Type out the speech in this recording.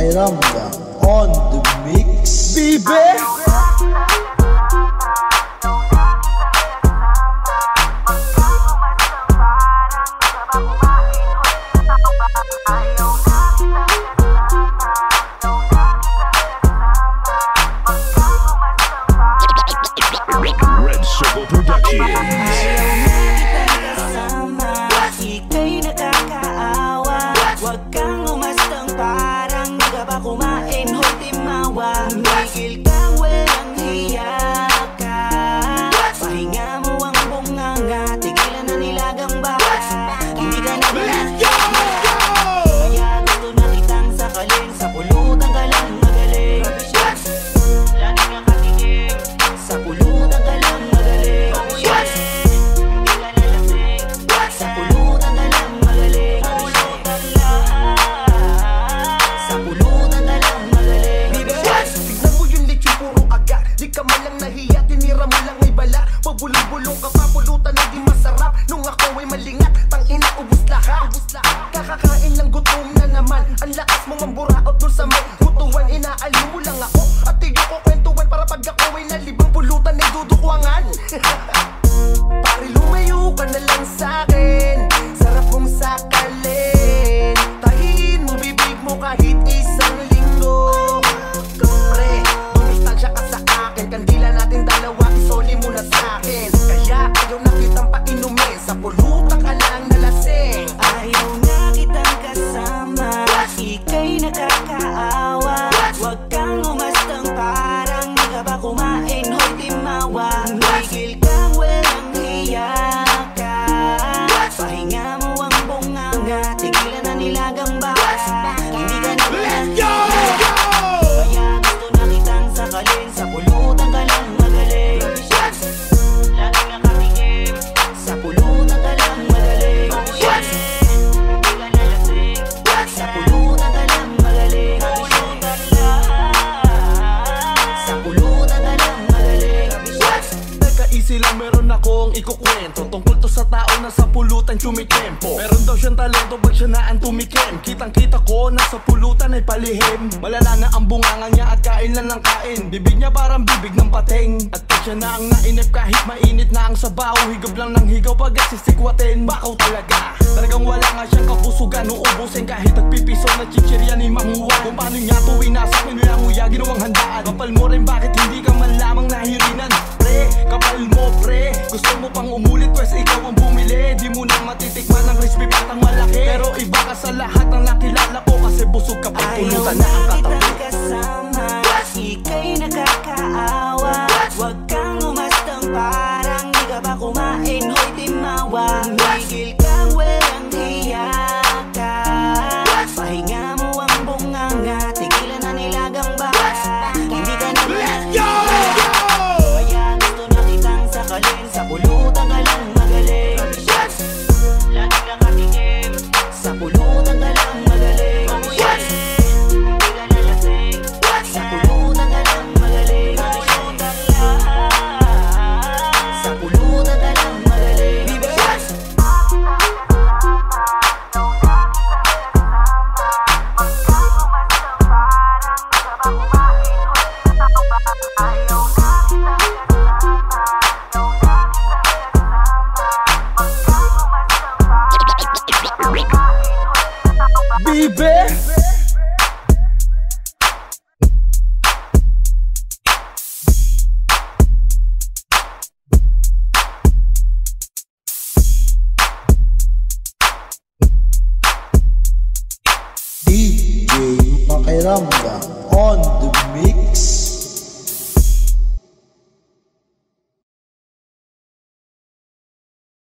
Pakiramdam on the mix, baby. Red Circle Productions. Ika'y nakakaawa. Huwag kang umastang parang di ka ba kumain, hoy timawa. Migil kang walang hiya ka. Pahinga mo ang bunganga, tigilan na nilagang baka. Hindi ka na kaya gusto na kitang sakalin. Sa pulutan ka lang magaling. Lagi nga katigil. Sa pulutan ka lang magaling. Hindi ka lalasing. Sa pulutan ka lang magaling. Sa pulutan ka lang magaling. Tignan mo yung lechon puro aga. Di ka man lang nahiya, tinira mo lang ay bala. Pabulong-bulong ka pa, pulutan na di masarap. Nung ako ay malingat, tangina ubus lahat. Kakakain lang gutom na naman. Ang lakas mo mamburaot dun sa may kutuan. Inaalim mo lang ako at tiyo ko kwentuhan. Para pag ako ay nalibang pulutan ay dudukwangan. Pare lumayo ka na lang sa'kin. Sarap mong sakalin. Tahiin mo bibig mo kahit isang linggo. Pre, dumistansya ka sa akin. Kandila natin dalawa, isoli mo na sa'kin. Kaya ayaw na kitang painumin. Sa pulutan ka lang nalasing. Ayaw na kitang kasama. Ika'y nakakaawa. Huwag kang umastang parang di ka ba kumain, hoy timawa. Migil kang walang hiya ka. Pahinga mo ang bunganga, tigilan na nilagang baka. Hindi ka na kaya gusto na kitang sakalin. Sa pulutan ka lang magaling. Lagi nga katigil. Sa pulutan ka lang magaling. Hindi ka lalasing. Sa pulutan ka lang magaling. Sa pulutan ka lang magaling. Nagka-easy lang meron akong ikukwento. Tungkol to sa tao na sa pulutan tumitempo. Meron daw siyang talento pag siya na ang tumikim. Kitang kita ko na sa pulutan ay palihim. Malala na ang bunganga niya at kain lang ng kain. Bibig niya parang bibig ng pateng. At pag siya na ang nainip kahit mainit na ang sabaw, higab lang ng higaw pag sisikwatin. Bakaw talaga, talagang wala nga siyang kapusugan. Uubusin kahit nagpipiso na chichirya ni Manguwa. Kung paano niya tuwing nasa akin nguya ginawang handaan. Kapal mo rin bakit hindi ka man lamang nahirinan. Pre, kapal mo pre, gusto mo pang umulit pwes ikaw ang bumili. Di mo na matitikman ng crispy patang malaki. Pero iba ka sa lahat ng nakilala ko kasi busog ka pang pulutan na ang katabi. Ayaw na kitang kasama. Ika'y nakakaawa. Huwag kang umastang parang di ka ba kumain, hoy timawa. Migil kang walang hiya ka. Pahinga mo ang bunganga, tigilan na nilagang baka. Hindi ka na kaya gusto na kitang sakalin. Sa pulutan ka lang magaling. Lagi nga katigil. Sa pulutan ka lang magaling. Hindi ka lalasing. Sa pulutan ka lang magaling. Sa pulutan ka lang magaling. Baby. DJ Pakiramdam on the mix.